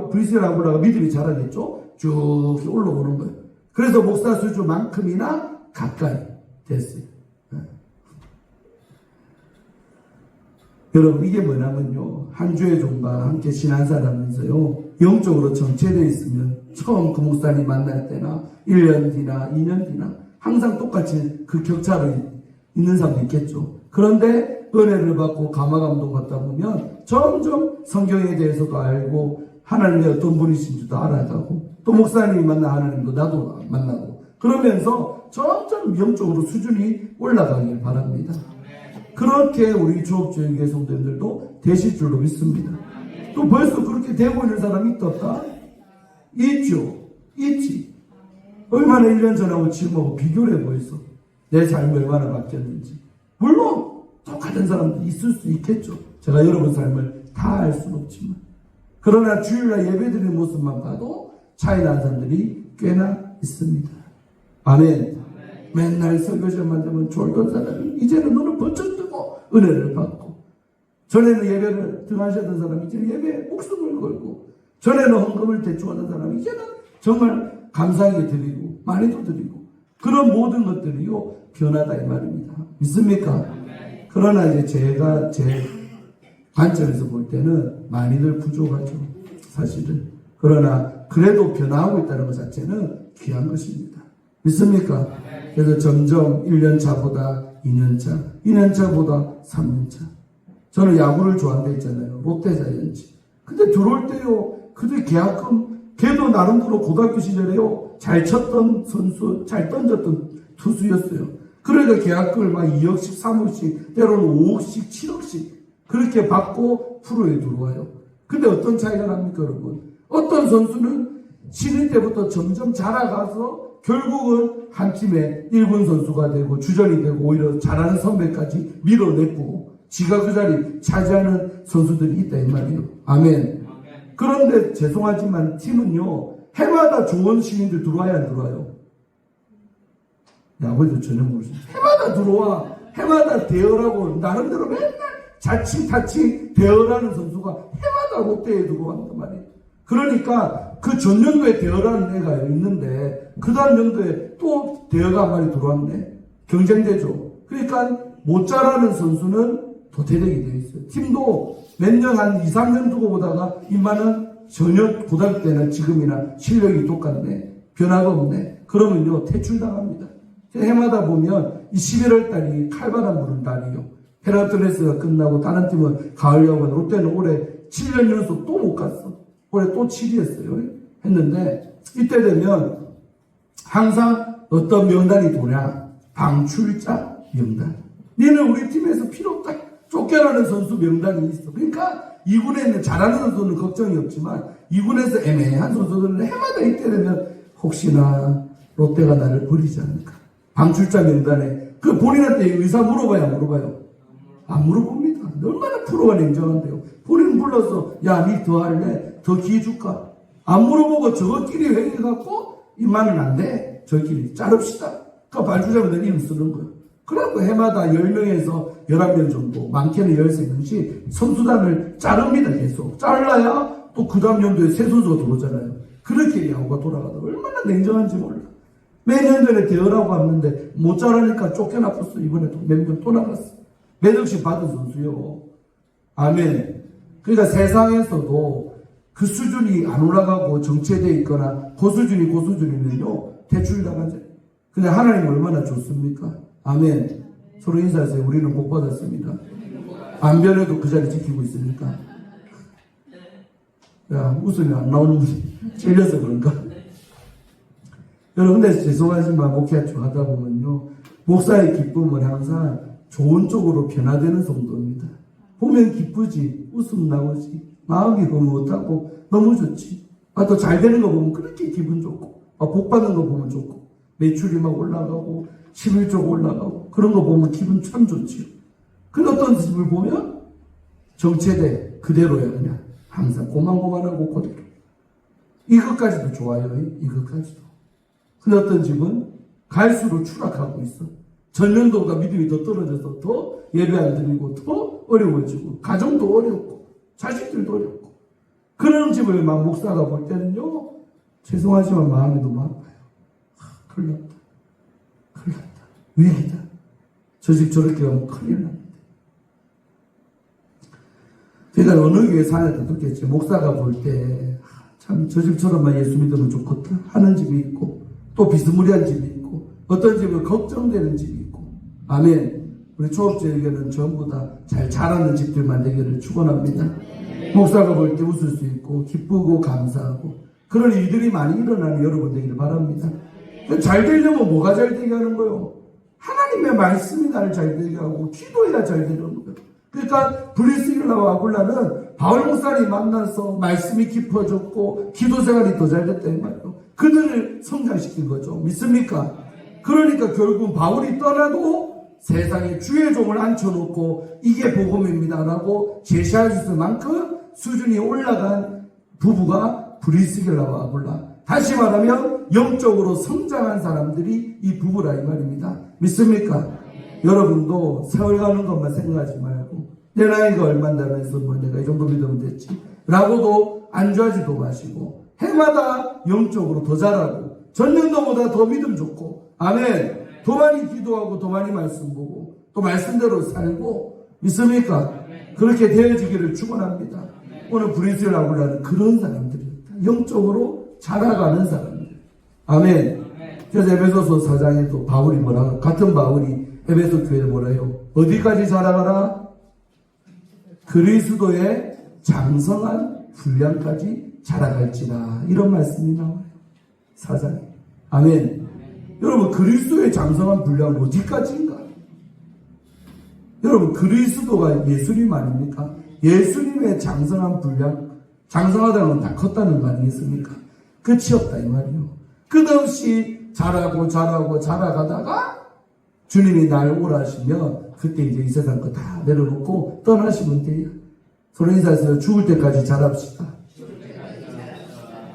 브리스길라 아굴라가 믿음이 자라겠죠. 쭉 올라오는 거예요. 그래서 목사 수준만큼이나 가까이 됐어요. 여러분 이게 뭐냐면요. 한 주의 종과 함께 신앙생활하면서요. 영적으로 정체되어 있으면 처음 그 목사님 만날 때나 1년 뒤나 2년 뒤나 항상 똑같이 그 격차를 있는 사람도 있겠죠. 그런데 은혜를 받고 감화 감동 받다 보면 점점 성경에 대해서도 알고 하나님이 어떤 분이신지도 알아가고 또 목사님이 만나 하나님도 나도 만나고 그러면서 점점 영적으로 수준이 올라가길 바랍니다. 그렇게 우리 주업주의 성도님들도 되실 줄로 믿습니다. 또 벌써 그렇게 되고 있는 사람이 있다? 있죠. 있지. 얼마나 1년 전하고 지금하고 비교를 해보이소. 내 삶이 얼마나 바뀌었는지. 물론 똑같은 사람도 있을 수 있겠죠. 제가 여러분 삶을 다 알 수는 없지만. 그러나 주일날 예배드리는 모습만 봐도 차이 나는 사람들이 꽤나 있습니다. 아멘. 맨날 설교제만 되면 졸던 사람이 이제는 눈을 번쩍 뜨고 은혜를 받고, 전에는 예배를 등하셨던 사람이 이제는 예배에 목숨을 걸고, 전에는 헌금을 대충하는 사람이 이제는 정말 감사하게 드리고 많이도 드리고, 그런 모든 것들이요 변하다 이 말입니다. 믿습니까? 그러나 이제 제가 제 관점에서 볼 때는 많이들 부족하죠, 사실은. 그러나 그래도 변화하고 있다는 것 자체는 귀한 것입니다. 믿습니까? 그래서 점점 1년차보다 2년차, 2년차보다 3년차. 저는 야구를 좋아한다 했잖아요. 롯데자이언츠. 근데 들어올 때요, 그들 계약금, 걔도 나름대로 고등학교 시절에요, 잘 쳤던 선수, 잘 던졌던 투수였어요. 그러니까 계약금을 막 2억씩, 3억씩, 때로는 5억씩, 7억씩 그렇게 받고 프로에 들어와요. 근데 어떤 차이가 납니까, 여러분? 어떤 선수는 신인 때부터 점점 자라가서 결국은 한 팀의 1군 선수가 되고 주전이 되고 오히려 잘하는 선배까지 밀어내고 지가 그 자리 차지하는 선수들이 있다 이 말이에요. 아멘. 그런데 죄송하지만 팀은요, 해마다 좋은 신인들 들어와야 안 들어와요? 야구도 전혀 모르겠어요. 해마다 들어와. 해마다 대열하고 나름대로 맨날 자칭 대열하는 선수가 해마다 롯데에 들어왔단 말이에요. 그러니까 그 전년도에 대열하는 애가 있는데 그 다음 연도에 또 대열가 한 마리 들어왔네. 경쟁되죠. 그러니까 못 자라는 선수는 도태되게 되어 있어요. 팀도 몇 년 한 2, 3년 두고 보다가 이만은 전혀 고등학교 때나 지금이나 실력이 똑같네. 변화가 없네. 그러면요 퇴출당합니다. 해마다 보면 이 11월 달이 칼바람 부는 달이요. 페나트레스가 끝나고 다른 팀은 가을 야구는, 롯데는 올해 7년 연속 또 못 갔어. 올해 또 7위했어요. 했는데 이때 되면 항상 어떤 명단이 도냐? 방출자 명단. 니는 우리 팀에서 필요 없다. 쫓겨나는 선수 명단이 있어. 그러니까 2군에 있는 잘하는 선수는 걱정이 없지만 2군에서 애매한 선수들은 해마다 이때 되면 혹시나 롯데가 나를 버리지 않을까. 방출자 명단에 그 본인한테 의사 물어봐야 안 물어봐요? 안 물어봅니다. 얼마나 프로가 냉정한데요. 본인 불러서 야, 니 더 할래? 더 기회 줄까? 안 물어보고 저것끼리 회의해갖고 이만은 안 돼. 저희끼리 자릅시다. 그러니까 발주자분들 이름 쓰는 거예요. 그래갖고 해마다 10명에서 11명 정도, 많게는 13명씩 선수단을 자릅니다. 계속. 잘라야 또 그 다음 연도에 새 선수가 들어오잖아요. 그렇게 야구가 돌아가다 얼마나 냉정한지 몰라. 매년 전에 대열하고 왔는데 못 자라니까 쫓겨나갔어. 이번에 또 몇 명 또 나갔어. 매력씩 받은 선수요. 아멘. 그러니까 세상에서도 그 수준이 안 올라가고 정체되어 있거나 고수준이면요 퇴출당하죠. 근데 하나님 얼마나 좋습니까? 아멘. 서로 인사하세요. 우리는 복 받았습니다. 안 변해도 그 자리 지키고 있으니까. 야, 웃음이 안 나오는 분이 찔려서 그런가? 여러분, 근데 죄송하지만 목회 쪽 하다 보면요, 목사의 기쁨은 항상 좋은 쪽으로 변화되는 정도입니다. 보면 기쁘지, 웃음 나오지, 마음이 흐뭇하고 너무 좋지. 또 잘 되는 거 보면 그렇게 기분 좋고, 복 받는 거 보면 좋고, 매출이 막 올라가고, 11조 올라가고, 그런 거 보면 기분 참 좋지요. 근데 어떤 집을 보면 정체돼, 그대로야, 그냥. 항상 고만고만하고 그대로. 이것까지도 좋아요, 이것까지도. 근데 어떤 집은 갈수록 추락하고 있어. 전년도보다 믿음이 더 떨어져서 더 예배 안 드리고 더 어려워지고, 가정도 어렵고, 자식들도 어렵고. 그런 집을 막 목사가 볼 때는요, 죄송하지만 마음이 너무 아파요. 큰일 났다. 큰일 났다. 위기다. 저 집 저렇게 하면 큰일 납니다. 그러니까 어느 교회 사회도 듣겠지. 목사가 볼 때, 참, 저 집처럼만 예수 믿으면 좋겠다 하는 집이 있고, 또 비스무리한 집이 있고, 어떤 집은 걱정되는 집이 있고. 아멘. 우리 초업주에게는 전부 다 잘 자라는 집들만 되기를 축원합니다. 목사가 볼 때 웃을 수 있고 기쁘고 감사하고 그런 일들이 많이 일어나는 여러분 되기를 바랍니다. 잘 되려면 뭐가 잘 되게 하는 거예요? 하나님의 말씀이 나를 잘 되게 하고 기도해야 잘 되는 거예요. 그러니까 브리스길라와 아굴라는 바울 목사님 만나서 말씀이 깊어졌고 기도 생활이 더 잘 됐다는 말이에요. 그들을 성장시킨 거죠. 믿습니까? 그러니까 결국 바울이 떠나도 세상에 주의 종을 앉혀놓고 이게 복음입니다라고 제시할 수 있을 만큼 수준이 올라간 부부가 브리스길라와 아굴라. 다시 말하면 영적으로 성장한 사람들이 이 부부라 이 말입니다. 믿습니까? 여러분도 세월 가는 것만 생각하지 말고 내 나이가 얼마나 해서 뭐 내가 이 정도 믿으면 됐지 라고도 안주하지도 마시고 해마다 영적으로 더 자라고 전년도보다 더 믿음 좋고 아멘. 더 많이 기도하고 더 많이 말씀 보고 또 말씀대로 살고 믿습니까? 그렇게 되어지기를 축원합니다. 오늘 브리스길라 아굴라는 그런 사람들입니다. 영적으로 자라가는 사람들. 아멘. 그래서 에베소서 4장에도 바울이 뭐라고 같은 바울이 에베소 교회에 뭐라 해요? 어디까지 자라가라? 그리스도의 장성한 분량까지 자라갈지라 이런 말씀이 나와요. 4장에. 아멘. 여러분 그리스도의 장성한 분량은 어디까지인가? 여러분 그리스도가 예수님 아닙니까? 예수님의 장성한 분량 장성하다는 건 다 컸다는 거 아니겠습니까? 끝이 없다 이 말이요. 끝없이 자라가다가 주님이 날 오라 하시면 그때 이제 이 세상 거 다 내려놓고 떠나시면 돼요. 서로 인사해서 죽을 때까지 자랍시다.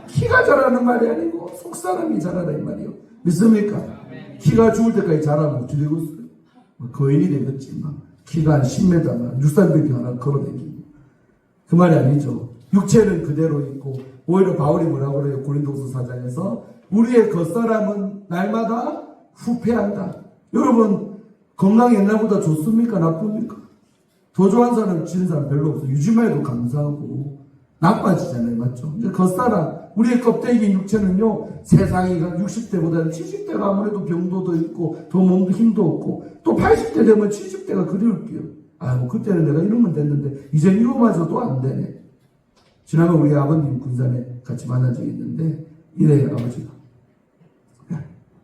키가 자라는 말이 아니고 속사람이 자라라 이 말이요. 믿습니까? 키가 죽을 때까지 자라면 어떻게 되겠어요? 거인이 되겠지만 키가 한 10m만 63빌딩 하나 걸어다니고 그 말이 아니죠. 육체는 그대로 있고 오히려 바울이 뭐라고 그래요? 고린도서 4장에서 우리의 겉사람은 날마다 후패한다. 여러분 건강 옛날보다 좋습니까? 나쁩니까? 더 좋아하는 사람 지는 사람 별로 없어요. 유지만 해도 감사하고 나빠지잖아요. 맞죠? 겉사람 우리의 껍데기 육체는요 세상이 60대보다는 70대가 아무래도 병도 더 있고 더 몸도 힘도 없고 또 80대 되면 70대가 그리울게요. 아이고 그때는 내가 이러면 됐는데 이제 이러마저도 안 되네. 지난번 우리 아버님 군산에 같이 만난 적이 있는데 이래 아버지가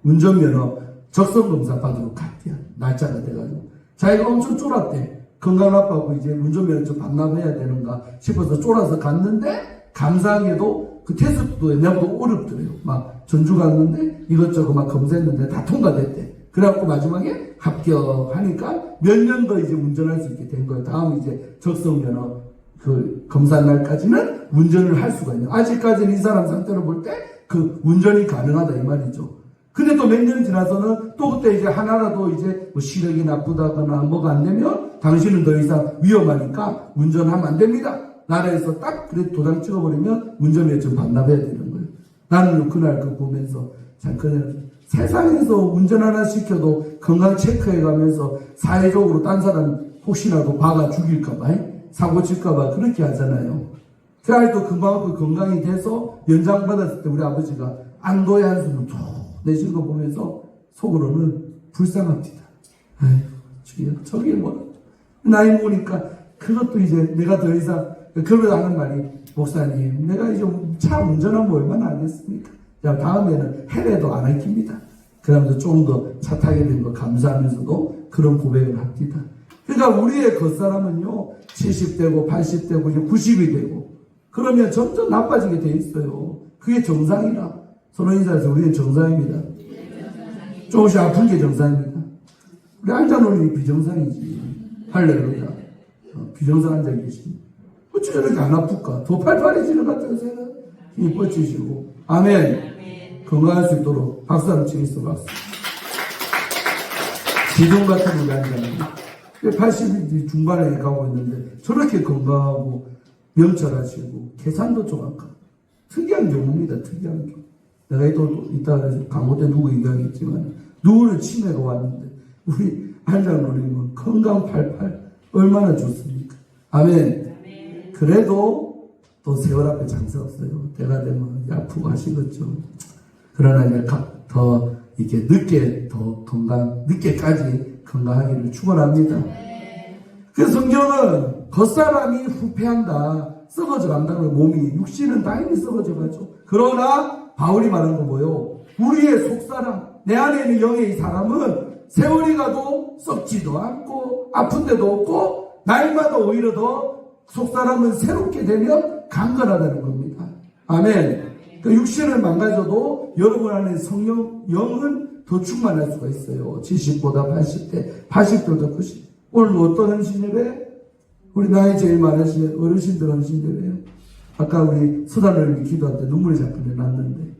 운전면허 적성검사 받으러 갔대요. 날짜가 돼가지고 자기가 엄청 쫄았대. 건강 나빠고 이제 운전면허 좀 반납해야 되는가 싶어서 쫄아서 갔는데 감사하게도 그 테스트도 옛날보다 어렵더래요. 막 전주 갔는데 이것저것 막 검사했는데 다 통과됐대. 그래갖고 마지막에 합격하니까 몇 년 더 이제 운전할 수 있게 된 거예요. 다음 이제 적성면허 그 검사 날까지는 운전을 할 수가 있네요. 아직까지는 이 사람 상태로 볼 때 그 운전이 가능하다 이 말이죠. 근데 또 몇 년 지나서는 또 그때 이제 하나라도 이제 뭐 시력이 나쁘다거나 뭐가 안 되면 당신은 더 이상 위험하니까 운전하면 안 됩니다. 나라에서 딱 그래 도장 찍어버리면 운전면허 반납해야 되는 거예요. 나는 그날 그 보면서 그냥 세상에서 운전 하나 시켜도 건강 체크해 가면서 사회적으로 딴 사람 혹시라도 박아 죽일까봐 사고 칠까봐 그렇게 하잖아요. 그 아이도 금방 그 건강이 돼서 연장 받았을 때 우리 아버지가 안도의 한숨을 툭 내쉬는 거 보면서 속으로는 불쌍합니다. 아이고 주여 저게 뭐 나이 먹으니까 그것도 이제 내가 더 이상 그러다 하는 말이 목사님 내가 이제 차 운전하면 얼마나 하겠습니까? 야, 다음에는 해외도 안 할깁니다. 그러면서 좀 더 차 타게 된 거 감사하면서도 그런 고백을 합니다. 그러니까 우리의 겉사람은요 70대고 80대고 이제 90이 되고 그러면 점점 나빠지게 돼 있어요. 그게 정상이라 서로 인사해서 우리는 정상입니다. 조금씩 아픈 게 정상입니다. 우리 앉아놓으니 비정상이지. 할렐루야. 비정상 앉아 계십니다. 어찌 저렇게 안 아플까? 더 팔팔해지는 것 같은 생각 힘이 뻗치시고 아멘. 건강할 수 있도록 박수 한번 치겠어 박수. 지금 같은 우리 앉아놓으니 80이 중반에 가고 있는데 저렇게 건강하고 명철하시고 계산도 정확하고 특이한 경우입니다. 특이한 경우. 내가 또 이따 강호 때 누구 얘기하겠지만 누구를 치매가 왔는데 우리 한장로님은 건강 팔팔 얼마나 좋습니까? 아멘. 그래도 또 세월 앞에 장사 없어요. 때가 되면 아프고 하시겠죠. 그러나 이제 더 이렇게 늦게 더 늦게까지 건강하기를 축원합니다. 그 성경은 겉사람이 후패한다. 썩어져 간다는 몸이 육신은 당연히 썩어져 가죠. 그러나 바울이 말한 거 뭐요? 우리의 속사람, 내 안에 있는 영의 이 사람은 세월이 가도 썩지도 않고 아픈 데도 없고 날마다 오히려 더 속사람은 새롭게 되면 강건하다는 겁니다. 아멘. 그 육신을 망가져도 여러분 안에 성령, 영은 더 충만할 수가 있어요. 70보다 80대, 80보다 90. 오늘 어떤 헌신예배? 우리 나이 제일 많으신 어르신들 헌신예배예요. 아까 우리 수단을 기도할 때 눈물이 자꾸 났는데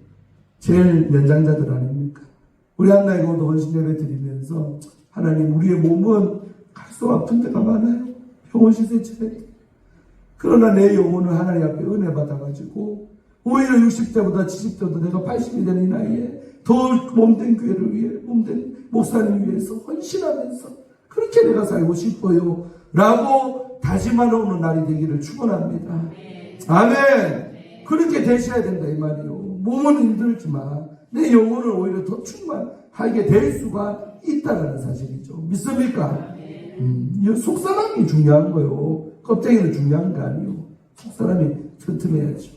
제일 연장자들 아닙니까? 우리 한나이 고도 헌신예배 드리면서 하나님 우리의 몸은 갈수록 아픈 데가 많아요. 병원 시세 쳐야 돼. 그러나 내 영혼을 하나님 앞에 은혜 받아가지고 오히려 60대보다 70대보다 내가 80이 되는 이 나이에 더 몸된 교회를 위해 몸된 목사님 위해서 헌신하면서 그렇게 내가 살고 싶어요 라고 다짐하는 날이 되기를 축원합니다. 아멘. 그렇게 되셔야 된다 이 말이요. 몸은 힘들지만 내 영혼을 오히려 더 충만하게 될 수가 있다는 사실이죠. 믿습니까? 속사람이 중요한 거요. 껍데기는 중요한 거 아니요. 속사람이 튼튼해야죠.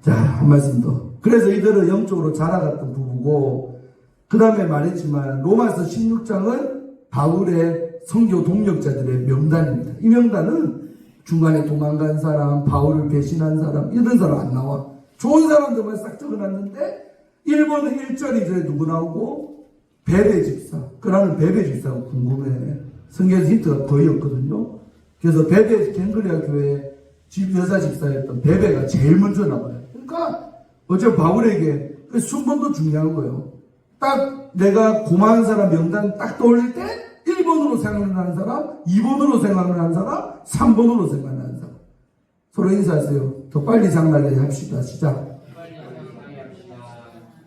자, 한 말씀 더. 그래서 이들은 영적으로 자라갔던 부부고, 그 다음에 말했지만, 로마서 16장은 바울의 선교 동력자들의 명단입니다. 이 명단은 중간에 도망간 사람, 바울을 배신한 사람, 이런 사람 안 나와. 좋은 사람들만 싹 적어놨는데, 1번 1절이 누구 나오고, 베베 집사. 그러는 베베 집사가 궁금해. 성경에서 힌트가 거의 없거든요. 그래서 베베 갱그리아 교회 여자 집사였던 베베가 제일 먼저 나와요. 그러니까 어제 바울에게 순번도 중요한 거예요. 딱 내가 고마운 사람 명단 딱 떠올릴 때 1번으로 생각나는 사람, 2번으로 생각나는 사람, 3번으로 생각나는 사람. 서로 인사하세요. 더 빨리 장난하게 합시다. 시작.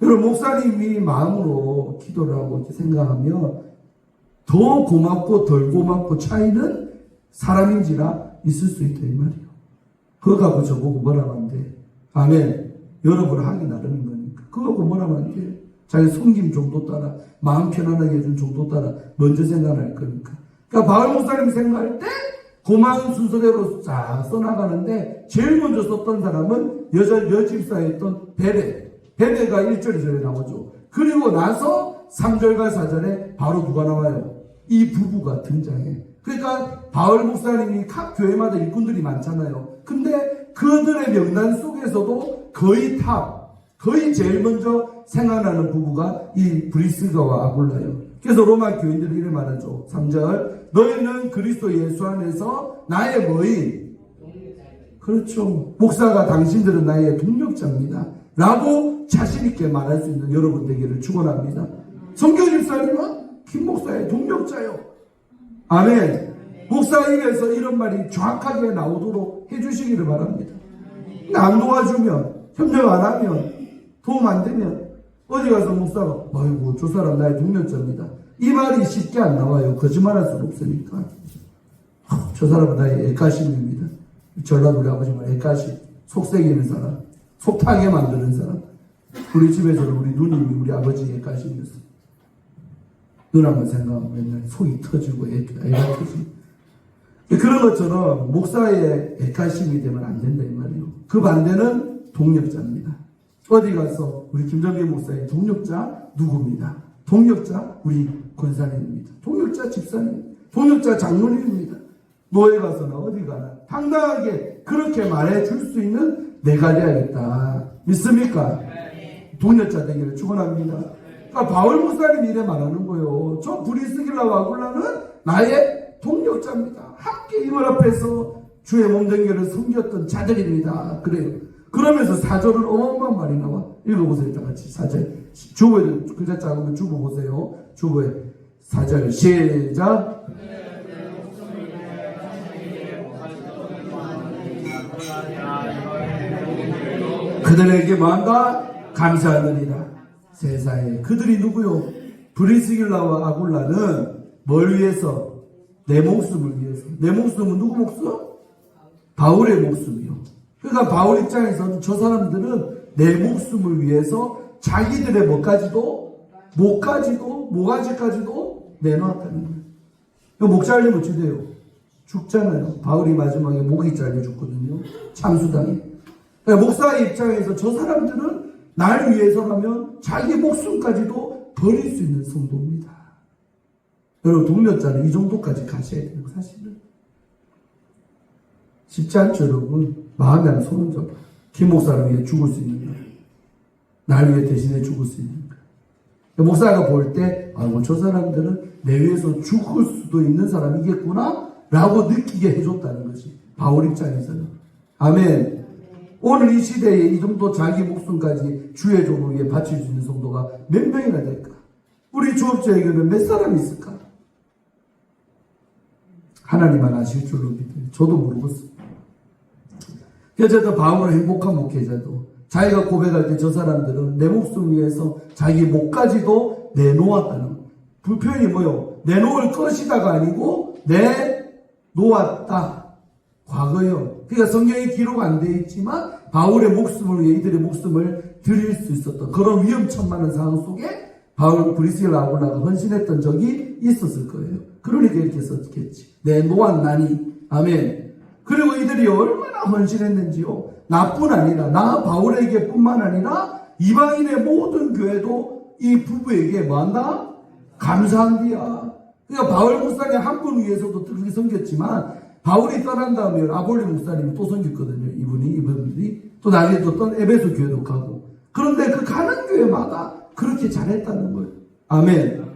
여러분 목사님이 마음으로 기도를 하고 이렇게 생각하면 더 고맙고 덜 고맙고 차이는 사람인지라 있을 수 있다 이 말이에요. 그거 갖고 저보고 뭐라고 안 돼. 아멘. 여러분 하기 나름인 거니까. 그거 갖고 뭐라고 안 돼. 자기 섬김 정도 따라 마음 편안하게 해준 정도 따라 먼저 생각할 거니까. 그러니까 바울 목사님이 생각할 때 고마운 순서대로 쫙 써나가는데 제일 먼저 썼던 사람은 여집사였던 베베가 1절 2절에 나오죠. 그리고 나서 3절과 4절에 바로 누가 나와요? 이 부부가 등장해. 그러니까 바울 목사님이 각 교회마다 일꾼들이 많잖아요. 근데 그들의 명단 속에서도 거의 제일 먼저 생각나는 부부가 이 브리스가와 아굴라예요. 그래서 로마 교인들이 이래 말하죠. 3절 너희는 그리스도 예수 안에서 나의 뭐인? 그렇죠. 목사가 당신들은 나의 동력자입니다. 라고 자신있게 말할 수 있는 여러분 되기를 축원합니다. 성경 집사님은 김 목사의 동력자요. 아멘. 목사 입에서 이런 말이 정확하게 나오도록 해주시기를 바랍니다. 안 도와주면, 협력 안 하면, 도움 안 되면 어디 가서 목사가 아이고 저 사람 나의 동력자입니다. 이 말이 쉽게 안 나와요. 거짓말할 수는 없으니까. 저 사람은 나의 애가심입니다. 전라도 우리 아버지 말 애가심. 속삭이는 사람. 속타게 만드는 사람. 우리 집에서는 우리 누님이 우리 아버지 애가심이었어요. 누나만 생각하면 맨날 속이 터지고 애가 터지고. 그런 것처럼 목사의 애가심이 되면 안 된다 이 말이에요. 그 반대는 동력자입니다. 어디 가서 우리 김정빈 목사의 동력자 누구입니다. 동력자 우리 권사님입니다. 동력자 집사님, 동력자 장로님입니다. 노예 가서나 어디 가나 당당하게 그렇게 말해줄 수 있는 내가 되어야겠다. 믿습니까? 동력자 되기를 축원합니다. 그러니까 바울 목사님이 이래 말하는 거예요. 저 브리스길라와 아굴라는 나의 동력자입니다. 함께 이걸 앞에서 주의 몸된 교회를 섬겼던 자들입니다. 그래요. 그러면서 4절은 어마어마한 말이 나와. 읽어보세요. 다 같이 4절. 주보에 글자 작으면 주보 보세요. 주보에 4절 시작. 그들에게 뭐한다? 감사하느니라. 세상에 그들이 누구요? 브리스길라와 아굴라는 뭘 위해서? 내 목숨을 위해서. 내 목숨은 누구 목숨? 바울의 목숨이요. 그러니까 바울 입장에서는 저 사람들은 내 목숨을 위해서 자기들의 뭐까지도 내놓았다는 거예요. 목자 하려면 어찌 돼요? 죽잖아요. 바울이 마지막에 목이 잘려 죽거든요. 참수당해. 그러니까 목사의 입장에서 저 사람들은 날 위해서라면 자기 목숨까지도 버릴 수 있는 성도입니다. 여러분, 동료자는 이 정도까지 가셔야 돼요. 사실은 쉽지 않죠. 여러분, 마음에 안 손은 잡아. 김 목사를 위해 죽을 수 있는 거예요. 날 위해 대신에 죽을 수 있는 거예요. 목사가 볼 때, 저 사람들은 내 위해서 죽을 수도 있는 사람이겠구나 라고 느끼게 해줬다는 것이 바울 입장에서는. 아멘. 오늘 이 시대에 이 정도 자기 목숨까지 주의 종을 위해 바칠 수 있는 성도가 몇 명이나 될까? 우리 주업자에게는 몇 사람이 있을까? 하나님만 아실 줄로 믿어요. 저도 모르겠어요. 그래서 바울은 행복한 목회자도 자기가 고백할 때 저 사람들은 내 목숨을 위해서 자기 목까지도 내놓았다는 거예요. 그 표현이 뭐요? 내놓을 것이다가 아니고 내놓았다. 과거요. 그러니까 성경에 기록 안 되어 있지만 바울의 목숨을 위해 이들의 목숨을 드릴 수 있었던 그런 위험천만한 상황 속에 바울 브리스길라 아굴라가 헌신했던 적이 있었을 거예요. 그러니까 이렇게 썼겠지. 내놓았나니. 아멘. 그리고 이들이 얼마나 헌신했는지요. 나뿐 아니라 나 바울에게 뿐만 아니라 이방인의 모든 교회도 이 부부에게 뭐한다? 감사한디야. 그러니까 바울 목사님 한 분 위해서도 그렇게 섬겼지만 바울이 떠난 다음에 아볼리 목사님이 또 섬겼거든요. 이분들이 또 나중에 또 에베소 교회도 가고. 그런데 그 가는 교회마다 그렇게 잘했다는 거예요. 아멘.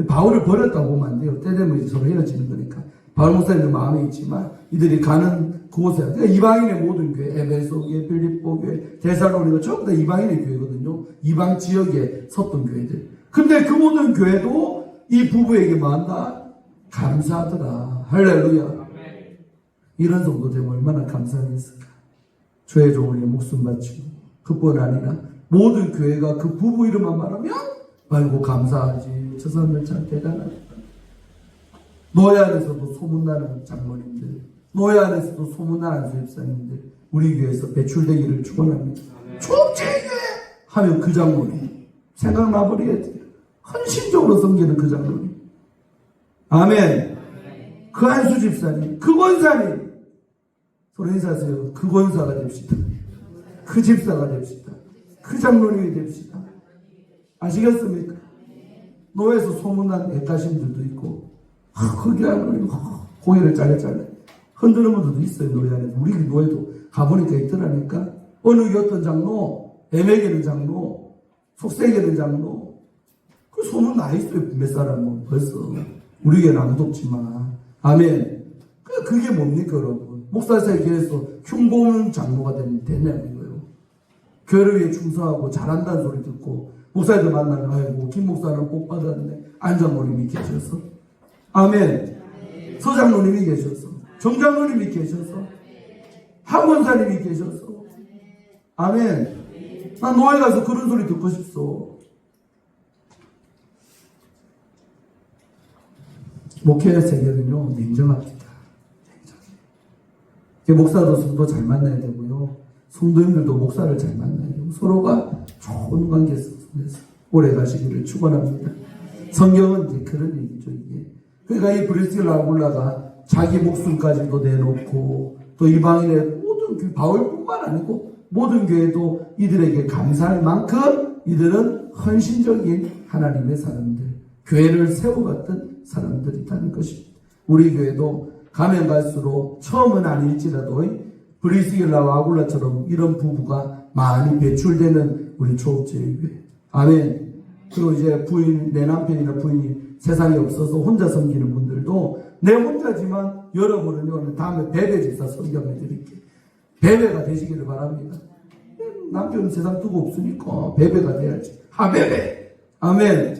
바울을 버렸다고 보면 안 돼요. 때 되면 이제 서로 헤어지는 거니까. 바울 목사님도 마음에 있지만 이들이 가는 그곳에 그러니까 이방인의 모든 교회, 에베소 교회, 빌립보 교회, 데살로니가 전부 다 이방인의 교회거든요. 이방 지역에 섰던 교회들. 근데 그 모든 교회도 이 부부에게 뭐한다? 감사하더라. 할렐루야. 이런 정도 되면 얼마나 감사하겠을까. 주의 종을 위해 목숨 바치고 그뿐 아니라 모든 교회가 그 부부 이름만 말하면 아이고 감사하지. 저 사람들 참 대단하다. 노예 안에서도 소문나는 장로님들, 노예 안에서도 소문나는 수입사님들 우리 교회에서 배출되기를 축원합니다. 초업제교회 하면 그 장로님 생각나버려야 돼요. 헌신적으로 섬기는 그 장로님. 아멘. 그 한수 집사님, 그 권사님 서로 인사하세요. 그 권사가 됩시다. 그 집사가 됩시다. 그 장로님이 됩시다. 아시겠습니까? 노예에서 소문난 애가심들도 있고 거기 하면 고개를 잘라 흔드는 분들도 있어요. 노예 안에서. 우리 노예도 가보니까 있더라니까. 어느 어떤 장로, 애매게는 장로, 속세게는 장로 그 소문 나 있어요. 몇 사람은 벌써. 우리 교회는 아무도 없지만. 아멘. 그게 뭡니까 여러분? 목사세계에서 흉보는 장로가 되냐는 거예요. 교회를 위해 충성하고 잘한다는 소리 듣고 목사님들 만나면 아이고 김 목사는 복 받았네. 안장로님이 계셔서. 아멘. 서장로님이 계셔서. 정장로님이 계셔서. 학원사님이 계셔서. 아멘. 난 노예 가서 그런 소리 듣고 싶소. 목회 세계는요 냉정합니다. 목사도 성도 잘 만나야 되고요. 성도님들도 목사를 잘 만나야 되고 서로가 좋은 관계 속에서 오래 가시기를 축원합니다. 성경은 이제 그런 얘기죠. 이게. 그러니까 이 브리스길라 아굴라가 자기 목숨까지도 내놓고 또 이방인의 모든 교회, 바울뿐만 아니고 모든 교회도 이들에게 감사할 만큼 이들은 헌신적인 하나님의 사람들, 교회를 세워갔던 사람들이라는 것입니다. 우리 교회도 가면 갈수록 처음은 아닐지라도 브리스길라와 아굴라처럼 이런 부부가 많이 배출되는 우리 초업제의 교회. 아멘. 그리고 이제 부인, 내 남편이나 부인이 세상에 없어서 혼자 섬기는 분들도 내 혼자지만 여러분은요 다음에 베베 집사 설교해 드릴게요. 베베가 되시기를 바랍니다. 남편은 세상 두고 없으니까 베베가 돼야지. 하베베. 아멘.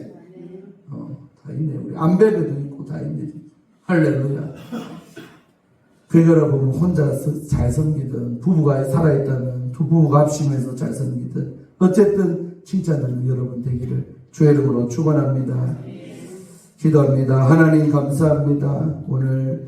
다 있네. 우리 안베베도 있고 다 있네. 할렐루야. 그러니까 보면 혼자 잘 섬기든 부부가 살아있다면 두 부부가 합심해서 잘 섬기든 어쨌든 칭찬하는 여러분 되기를 주의 이름으로 축원합니다. 기도합니다. 하나님 감사합니다. 오늘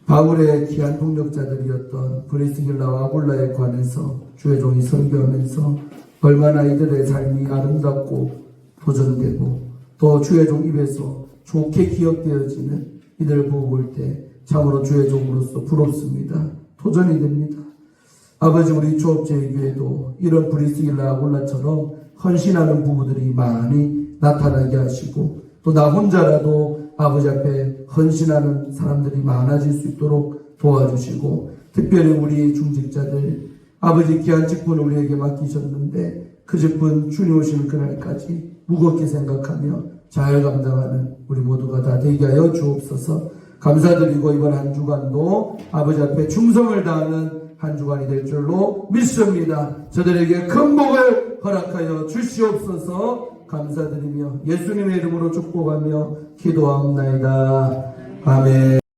바울의 귀한 동력자들이었던 브리스길라와 아굴라에 관해서 주의 종이 설교하면서 얼마나 이들의 삶이 아름답고 보존되고 또 주의 종 입에서 좋게 기억되어지는 이들을 보고 볼 때 참으로 주의 종으로서 부럽습니다. 도전이 됩니다. 아버지, 우리 조업제의 교회도 이런 브리스길라 아굴라처럼 헌신하는 부부들이 많이 나타나게 하시고 또 나 혼자라도 아버지 앞에 헌신하는 사람들이 많아질 수 있도록 도와주시고 특별히 우리 중직자들 아버지 귀한 직분을 우리에게 맡기셨는데 그 직분 주님 오시는 그날까지 무겁게 생각하며 잘 감당하는 우리 모두가 다 되게 하여 주옵소서. 감사드리고 이번 한 주간도 아버지 앞에 충성을 다하는 한 주간이 될 줄로 믿습니다. 저들에게 큰 복을 허락하여 주시옵소서. 감사드리며 예수님의 이름으로 축복하며 기도하옵나이다. 아멘.